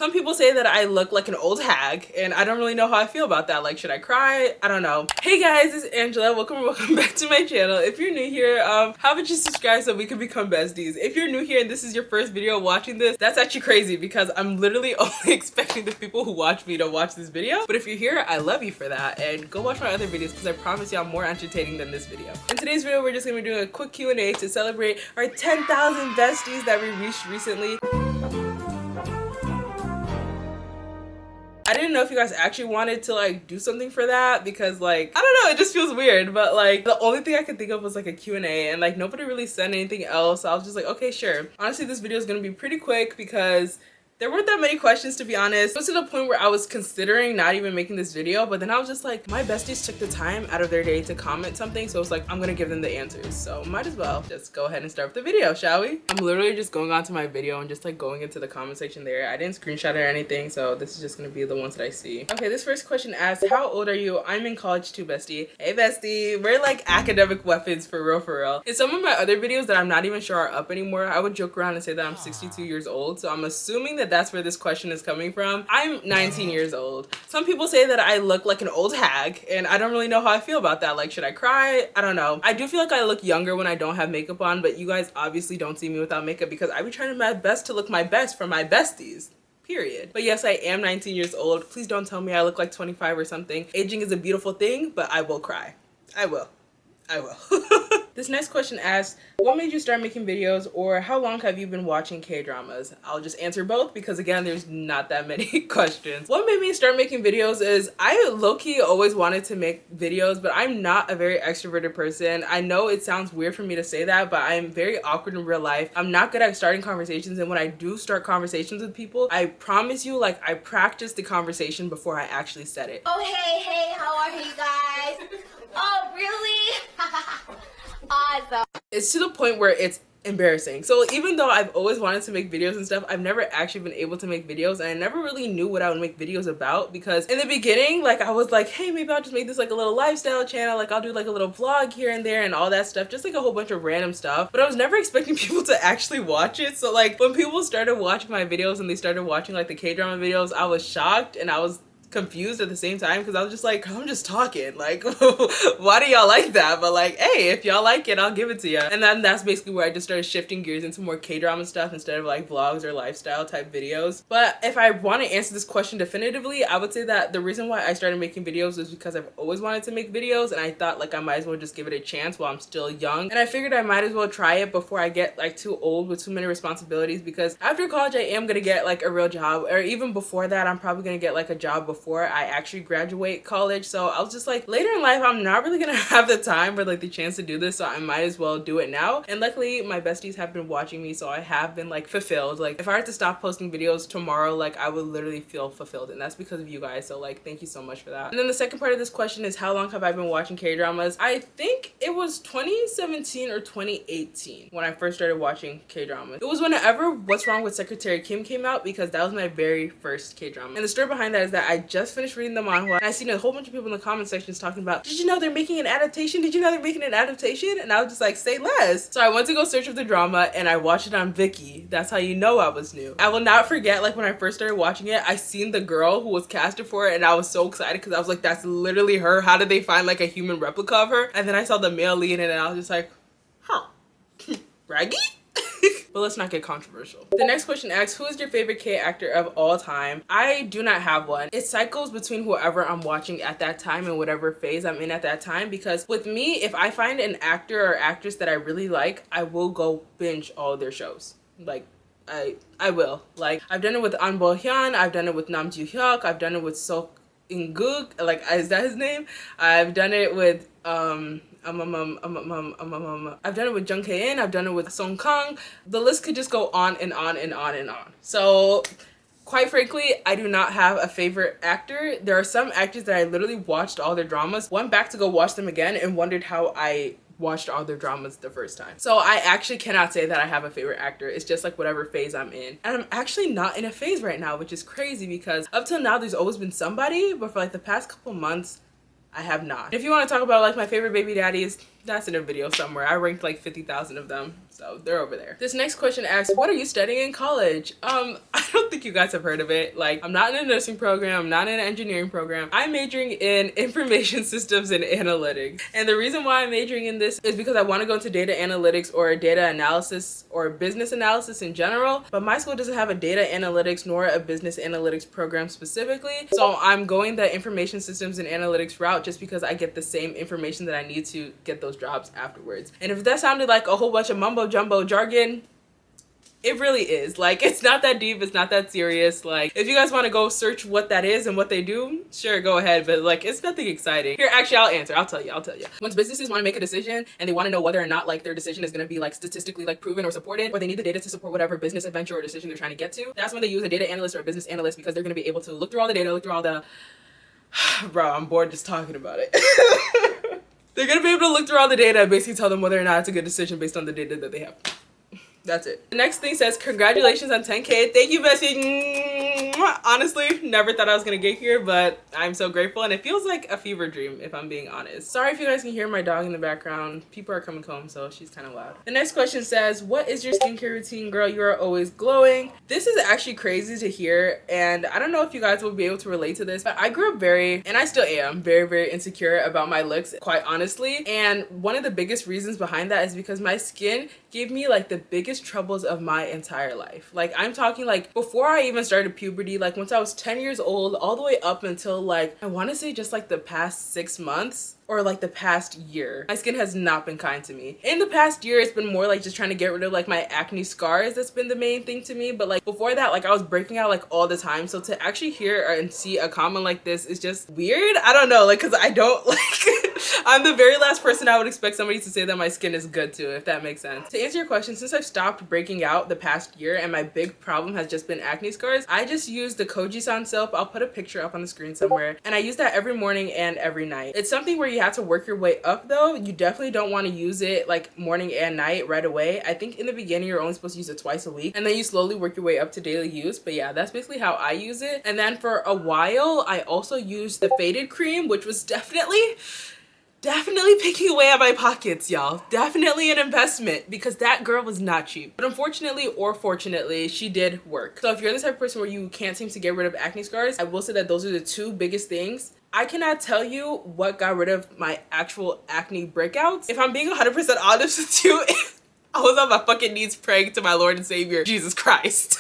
Some people say that I look like an old hag, and I don't really know how I feel about that. Like, should I cry? I don't know. Hey guys, it's Angela. Welcome back to my channel. If you're new here, how about you subscribe so we can become besties? If you're new here and this is your first video watching this, that's actually crazy because I'm literally only expecting the people who watch me to watch this video. But if you're here, I love you for that, and go watch my other videos because I promise you I'm more entertaining than this video. In today's video, we're just gonna be doing a quick Q&A to celebrate our 10,000 besties that we reached recently. I didn't know if you guys actually wanted to like do something for that because like, I don't know, it just feels weird, but like the only thing I could think of was like a Q&A and like nobody really said anything else. So I was just like, okay, sure. Honestly, this video is gonna be pretty quick because there weren't that many questions, to be honest. It was to the point where I was considering not even making this video, but then I was just like, my besties took the time out of their day to comment something, so it's like, I'm gonna give them the answers. So might as well just go ahead and start with the video, shall we? I'm literally just going onto my video and just like going into the comment section there. I didn't screenshot it or anything, so this is just gonna be the ones that I see. Okay, this first question asks, how old are you? I'm in college too, bestie. Hey, bestie. We're like academic weapons for real, for real. In some of my other videos that I'm not even sure are up anymore, I would joke around and say that I'm 62 years old, so I'm assuming that that's where this question is coming from. I'm 19 years old. Some people say that I look like an old hag, and I don't really know how I feel about that. Like, should I cry? I don't know. I do feel like I look younger when I don't have makeup on, but you guys obviously don't see me without makeup because I be trying my best to look my best for my besties. Period. But yes, I am 19 years old. Please don't tell me I look like 25 or something. Aging is a beautiful thing, but I will cry. I will. This next question asks, what made you start making videos, or how long have you been watching K-dramas? I'll just answer both because again, there's not that many questions. What made me start making videos is I low-key always wanted to make videos, but I'm not a very extroverted person. I know it sounds weird for me to say that, but I'm very awkward in real life. I'm not good at starting conversations, and when I do start conversations with people, I promise you, like, I practice the conversation before I actually said it. Oh, hey, how are you guys? Oh, really? Awesome. It's to the point where it's embarrassing. So even though I've always wanted to make videos and stuff, I've never actually been able to make videos, and I never really knew what I would make videos about because in the beginning, like, I was like, hey, maybe I'll just make this like a little lifestyle channel, like I'll do like a little vlog here and there and all that stuff, just like a whole bunch of random stuff, but I was never expecting people to actually watch it. So like when people started watching my videos and they started watching like the K-drama videos, I was shocked and I was confused at the same time because I was just like, I'm just talking, like why do y'all like that? But like, hey, if y'all like it, I'll give it to you. And then that's basically where I just started shifting gears into more K-drama stuff instead of like vlogs or lifestyle type videos. But if I want to answer this question definitively, I would say that the reason why I started making videos is because I've always wanted to make videos, and I thought like I might as well just give it a chance while I'm still young, and I figured I might as well try it before I get like too old with too many responsibilities, because after college I am gonna get like a real job, or even before that I'm probably gonna get like a job before I actually graduate college. So I was just like, later in life I'm not really gonna have the time or like the chance to do this, so I might as well do it now. And luckily my besties have been watching me, so I have been like fulfilled. Like if I were to stop posting videos tomorrow, like I would literally feel fulfilled, and that's because of you guys. So like, thank you so much for that. And then the second part of this question is, how long have I been watching K-dramas? I think it was 2017 or 2018 when I first started watching K-dramas. It was whenever What's Wrong with Secretary Kim came out, because that was my very first K-drama. And the story behind that is that I just finished reading the manhwa, and I seen a whole bunch of people in the comment sections talking about, did you know they're making an adaptation? Did you know they're making an adaptation? And I was just like, say less. So I went to go search for the drama and I watched it on Viki. That's how you know I was new. I will not forget, like when I first started watching it, I seen the girl who was casted for it, and I was so excited because I was like, that's literally her. How did they find like a human replica of her? And then I saw the male lead in it, and I was just like, huh, braggy? But let's not get controversial. The next question asks, who is your favorite K actor of all time? I do not have one. It cycles between whoever I'm watching at that time and whatever phase I'm in at that time, because with me, if I find an actor or actress that I really like, I will go binge all their shows. Like, I will. Like, I've done it with An Bo Hyun, I've done it with Nam Joo Hyuk, I've done it with Sok In-guk, like, is that his name? I've done it with I've done it with Jung Kae-in, I've done it with Song Kang. The list could just go on and on and on and on. So quite frankly, I do not have a favorite actor. There are some actors that I literally watched all their dramas, went back to go watch them again, and wondered how I watched all their dramas the first time. So I actually cannot say that I have a favorite actor. It's just like whatever phase I'm in. And I'm actually not in a phase right now, which is crazy because up till now there's always been somebody, but for like the past couple months I have not. If you want to talk about like my favorite baby daddies, That's in a video somewhere. I ranked like 50,000 of them, so they're over there. This next question asks, what are you studying in college? I don't think you guys have heard of it. Like, I'm not in a nursing program, I'm not in an engineering program. I'm majoring in information systems and analytics. And the reason why I'm majoring in this is because I want to go into data analytics or data analysis or business analysis in general, but my school doesn't have a data analytics nor a business analytics program specifically. So I'm going the information systems and analytics route just because I get the same information that I need to get those jobs afterwards. And if that sounded like a whole bunch of mumbo jumbo jargon, it really is. Like, it's not that deep, it's not that serious. Like, if you guys want to go search what that is and what they do, sure, go ahead, but like, it's nothing exciting. Here, actually, I'll answer. I'll tell you. Once businesses want to make a decision and they want to know whether or not like their decision is going to be like statistically like proven or supported, or they need the data to support whatever business adventure or decision they're trying to get to, that's when they use a data analyst or a business analyst, because they're going to be able to look through all the data, look through all the bro, I'm bored just talking about it. They're going to be able to look through all the data and basically tell them whether or not it's a good decision based on the data that they have. That's it. The next thing says, congratulations on 10K. Thank you, bestie. Honestly, never thought I was gonna get here, but I'm so grateful, and it feels like a fever dream, if I'm being honest. Sorry if you guys can hear my dog in the background. People are coming home, so she's kind of loud. The next question says, what is your skincare routine, girl? You are always glowing. This is actually crazy to hear, and I don't know if you guys will be able to relate to this, but I grew up and I still am, very insecure about my looks, quite honestly. And one of the biggest reasons behind that is because my skin gave me like the biggest troubles of my entire life. Like, I'm talking like before I even started puberty, like once I was 10 years old, all the way up until like, I want to say just like the past 6 months or like the past year, my skin has not been kind to me. In the past year, it's been more like just trying to get rid of like my acne scars. That's been the main thing to me. But like before that, like I was breaking out like all the time. So to actually hear and see a comment like this is just weird. I don't know, like, cause I don't like, I'm the very last person I would expect somebody to say that my skin is good to, if that makes sense. To answer your question, since I've stopped breaking out the past year and my big problem has just been acne scars, I just use the Koji-san soap. I'll put a picture up on the screen somewhere. And I use that every morning and every night. It's something where you have to work your way up though. You definitely don't want to use it like morning and night right away. I think in the beginning you're only supposed to use it twice a week, and then you slowly work your way up to daily use. But yeah, that's basically how I use it. And then for a while, I also used the faded cream, which was definitely picking away at my pockets, y'all. Definitely an investment, because that girl was not cheap. But unfortunately or fortunately, she did work. So if you're the type of person where you can't seem to get rid of acne scars, I will say that those are the two biggest things. I cannot tell you what got rid of my actual acne breakouts. If I'm being 100% honest with you, I was on my fucking knees praying to my Lord and Savior, Jesus Christ.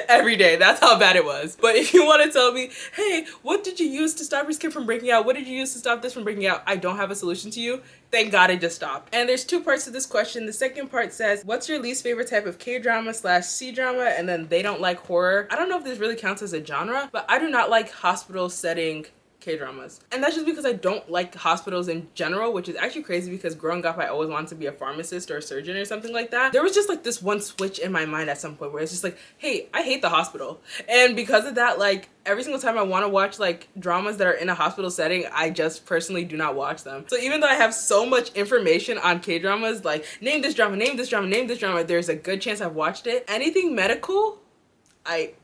Every day. That's how bad it was. But if you want to tell me, hey, what did you use to stop your skin from breaking out? What did you use to stop this from breaking out? I don't have a solution to you. Thank God it just stopped. And there's two parts to this question. The second part says, what's your least favorite type of K-drama / C-drama? And then they don't like horror. I don't know if this really counts as a genre, but I do not like hospital setting K-dramas. And that's just because I don't like hospitals in general, which is actually crazy because growing up I always wanted to be a pharmacist or a surgeon or something like that. There was just like this one switch in my mind at some point where it's just like, hey, I hate the hospital. And because of that, like every single time I want to watch like dramas that are in a hospital setting, I just personally do not watch them. So even though I have so much information on K-dramas, like name this drama, name this drama, name this drama, there's a good chance I've watched it. Anything medical, I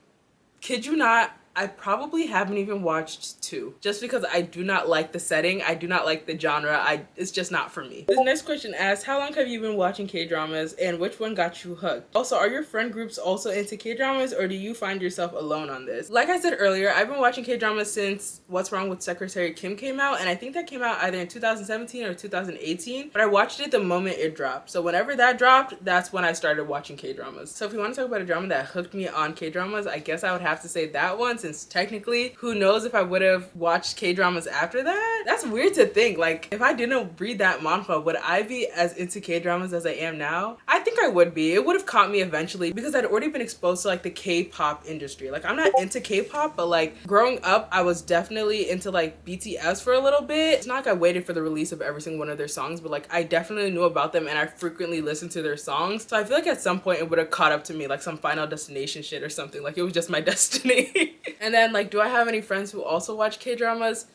kid you not, I probably haven't even watched 2, just because I do not like the setting. I do not like the genre. It's just not for me. This next question asks, how long have you been watching K-dramas and which one got you hooked? Also, are your friend groups also into K-dramas, or do you find yourself alone on this? Like I said earlier, I've been watching K-dramas since What's Wrong with Secretary Kim came out, and I think that came out either in 2017 or 2018, but I watched it the moment it dropped. So whenever that dropped, that's when I started watching K-dramas. So if you want to talk about a drama that hooked me on K-dramas, I guess I would have to say that one, since technically, who knows if I would have watched K-dramas after that? That's weird to think. Like, if I didn't read that manhwa, would I be as into K-dramas as I am now? I think I would be. It would have caught me eventually because I'd already been exposed to like the K-pop industry. Like, I'm not into K-pop, but like growing up, I was definitely into like BTS for a little bit. It's not like I waited for the release of every single one of their songs, but like I definitely knew about them and I frequently listened to their songs. So I feel like at some point it would have caught up to me, like some Final Destination shit or something. Like, it was just my destiny. And then like, do I have any friends who also watch K-dramas?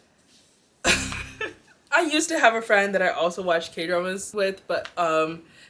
I used to have a friend that I also watched K-dramas with, but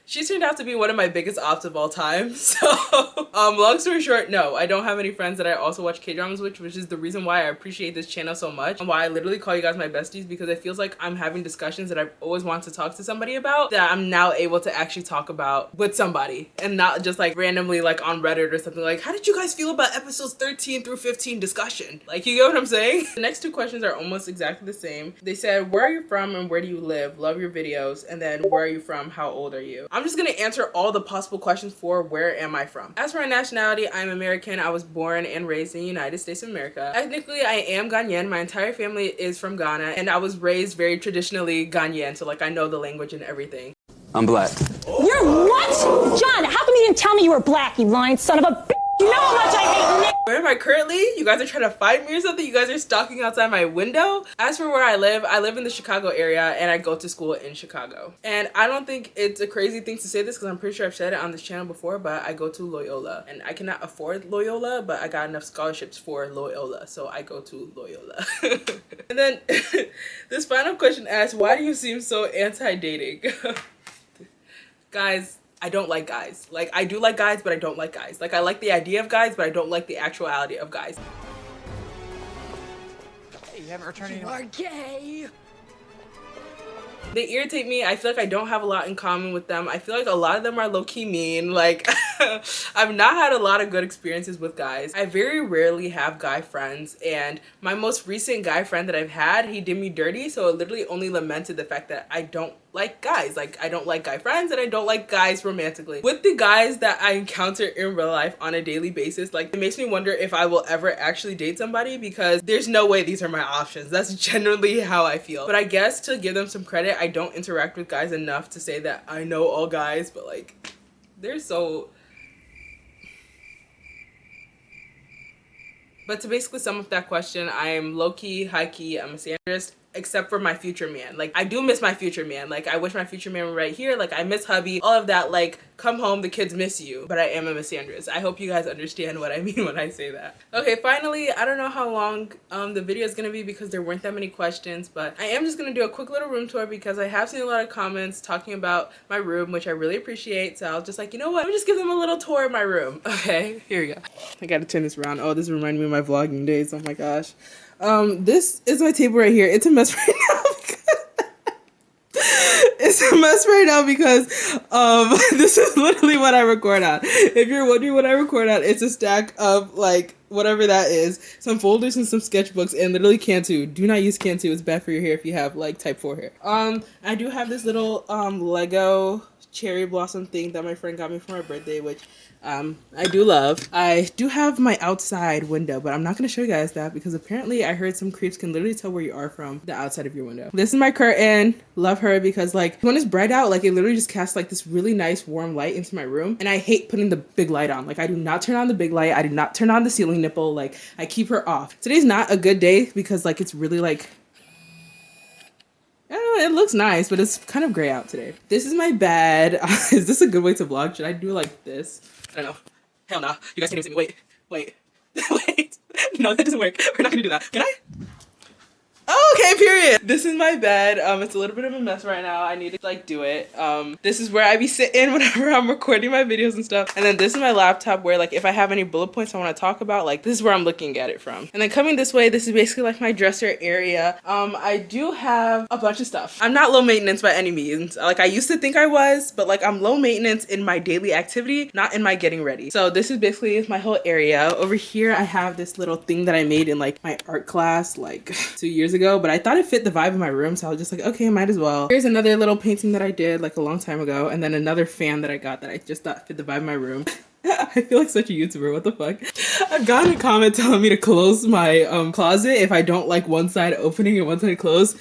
She turned out to be one of my biggest ops of all time. So, long story short, no, I don't have any friends that I also watch K-dramas with, which is the reason why I appreciate this channel so much and why I literally call you guys my besties, because it feels like I'm having discussions that I've always wanted to talk to somebody about that I'm now able to actually talk about with somebody and not just like randomly like on Reddit or something like, how did you guys feel about episodes 13 through 15 discussion? Like, you get what I'm saying? The next two questions are almost exactly the same. They said, where are you from and where do you live? Love your videos. And then, where are you from? How old are you? I'm just gonna answer all the possible questions for where am I from. As for my nationality, I'm American. I was born and raised in the United States of America. Technically, I am Ghanaian. My entire family is from Ghana, and I was raised very traditionally Ghanaian, so like I know the language and everything. I'm black. You're what? John, how come you didn't tell me you were black, you lying son of a bitch? You know how much I hate niggas. Where am I currently? You guys are trying to find me or something? You guys are stalking outside my window? As for where I live in the Chicago area, and I go to school in Chicago. And I don't think it's a crazy thing to say this because I'm pretty sure I've said it on this channel before, but I go to Loyola. And I cannot afford Loyola, but I got enough scholarships for Loyola, so I go to Loyola. And then this final question asks, why do you seem so anti-dating? Guys, I don't like guys. Like, I do like guys, but I don't like guys. Like, I like the idea of guys, but I don't like the actuality of guys. Hey, you haven't returned any. You are gay. They irritate me. I feel like I don't have a lot in common with them. I feel like a lot of them are low-key mean. Like, I've not had a lot of good experiences with guys. I very rarely have guy friends, and my most recent guy friend that I've had, he did me dirty, so it literally only lamented the fact that I don't like guys. Like, I don't like guy friends, and I don't like guys romantically. With the guys that I encounter in real life on a daily basis, like, it makes me wonder if I will ever actually date somebody, because there's no way these are my options. That's generally how I feel. But I guess to give them some credit, I don't interact with guys enough to say that I know all guys, but like, they're so... But to basically sum up that question, I am low-key, high-key, I'm a misandrist, except for my future man. Like, I do miss my future man. Like, I wish my future man were right here. Like, I miss hubby, all of that. Like, come home, the kids miss you. But I am a misandrist. I hope you guys understand what I mean when I say that. Okay, finally, I don't know how long the video is gonna be because there weren't that many questions, but I am just gonna do a quick little room tour because I have seen a lot of comments talking about my room, which I really appreciate. So I'll just like, you know what? Let me just give them a little tour of my room. Okay, here we go. I gotta turn this around. Oh, this reminded me of my vlogging days. Oh my gosh. This is my table right here. It's a mess right now it's a mess right now because this is literally what I record on. If you're wondering what I record on, it's a stack of like whatever that is, some folders and some sketchbooks, and literally Cantu. Do not use Cantu. It's bad for your hair if you have like type 4 hair. I do have this little Lego cherry blossom thing that my friend got me for my birthday, which I do love. I do have my outside window, but I'm not going to show you guys that because apparently I heard some creeps can literally tell where you are from the outside of your window. This is my curtain. Love her because like when it's bright out, like it literally just casts like this really nice warm light into my room, and I hate putting the big light on. Like I do not turn on the big light. I do not turn on the ceiling nipple. Like I keep her off. Today's not a good day because like it's really like it looks nice, but it's kind of gray out today. This is my bed. Is this a good way to vlog? Should I do like this? I don't know. Hell no. You guys can't even see me. Wait. Wait. No, that doesn't work. We're not gonna do that. Can I? Oh, okay, period. This is my bed. It's a little bit of a mess right now. I need to like do it. This is where I be sitting whenever I'm recording my videos and stuff. And then this is my laptop where like if I have any bullet points I want to talk about, like this is where I'm looking at it from. And then coming this way, this is basically like my dresser area. I do have a bunch of stuff. I'm not low maintenance by any means. Like I used to think I was, but like I'm low maintenance in my daily activity, not in my getting ready. So this is basically my whole area. Over here, I have this little thing that I made in like my art class like 2 years ago, but I thought it fit the vibe of my room, so I was just like, okay, might as well. Here's another little painting that I did like a long time ago, and then another fan that I got that I just thought fit the vibe of my room. I feel like such a YouTuber, what the fuck? I've gotten a comment telling me to close my closet if I don't like one side opening and one side closed.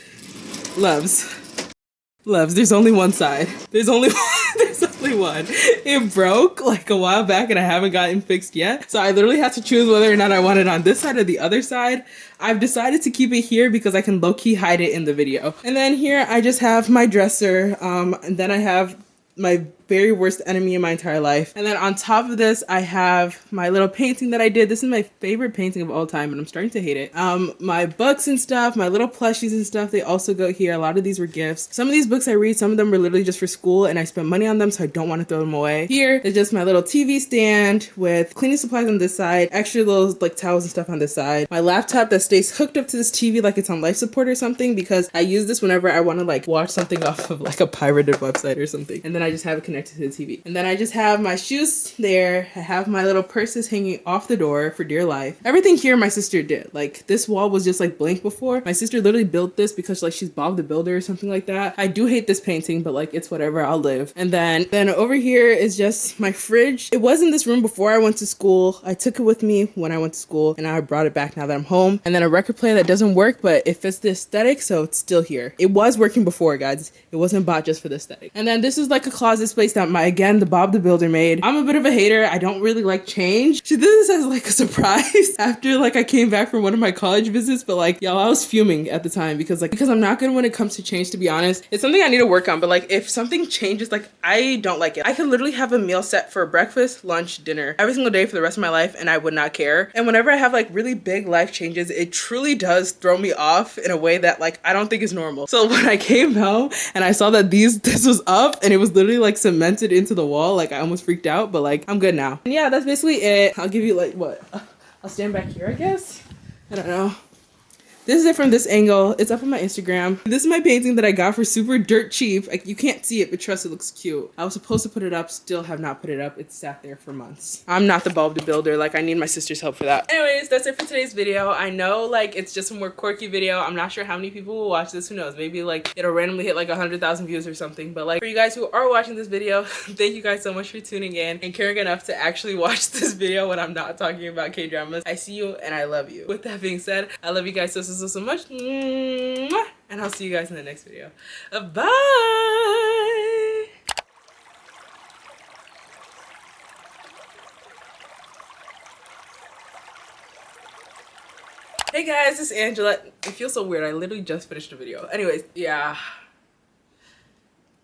Loves, there's only one side. There's only one. It broke like a while back and I haven't gotten fixed yet. So I literally had to choose whether or not I want it on this side or the other side. I've decided to keep it here because I can low-key hide it in the video. And then here I just have my dresser. And then I have my very worst enemy in my entire life. And then on top of this, I have my little painting that I did. This is my favorite painting of all time, and I'm starting to hate it. My books and stuff, my little plushies and stuff, they also go here. A lot of these were gifts. Some of these books I read, some of them were literally just for school, and I spent money on them, so I don't want to throw them away. Here is just my little TV stand with cleaning supplies on this side, extra little like towels and stuff on this side. My laptop that stays hooked up to this TV like it's on life support or something, because I use this whenever I want to like watch something off of like a pirated website or something. And then I just have it connected to the TV. And then I just have my shoes there. I have my little purses hanging off the door for dear life. Everything here my sister did. Like this wall was just like blank before. My sister literally built this because like she's Bob the Builder or something like that. I do hate this painting, but like it's whatever, I'll live. And then over here is just my fridge. It was in this room before I went to school. I took it with me when I went to school, and I brought it back now that I'm home. And then a record player that doesn't work, but it fits the aesthetic, so it's still here. It was working before, guys. It wasn't bought just for the aesthetic. And then this is like a closet space that the Bob the Builder made. I'm a bit of a hater. I don't really like change. She did this as like a surprise after like I came back from one of my college visits, but like y'all, I was fuming at the time because I'm not good when it comes to change, to be honest. It's something I need to work on, but like if something changes, like I don't like it. I could literally have a meal set for breakfast, lunch, dinner every single day for the rest of my life, and I would not care. And whenever I have like really big life changes, it truly does throw me off in a way that like I don't think is normal. So when I came home and I saw that this was up and it was literally like cemented into the wall, like I almost freaked out, but like I'm good now. And yeah, that's basically it. I'll give you like what? I'll stand back here, I guess. I don't know. This is it from this angle. It's up on my Instagram. This is my painting that I got for super dirt cheap. Like, you can't see it, but trust, it looks cute. I was supposed to put it up, still have not put it up. It sat there for months. I'm not the Bob the Builder. Like, I need my sister's help for that. Anyways, that's it for today's video. I know, like, it's just a more quirky video. I'm not sure how many people will watch this. Who knows? Maybe, like, it'll randomly hit, like, 100,000 views or something. But, like, for you guys who are watching this video, thank you guys so much for tuning in and caring enough to actually watch this video when I'm not talking about K-dramas. I see you and I love you. With that being said, I love you guys so much. And I'll see you guys in the next video. Bye! Hey guys, it's Angela. It feels so weird. I literally just finished the video. Anyways, yeah.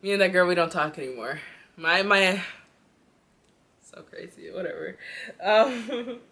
Me and that girl, we don't talk anymore. So crazy, whatever.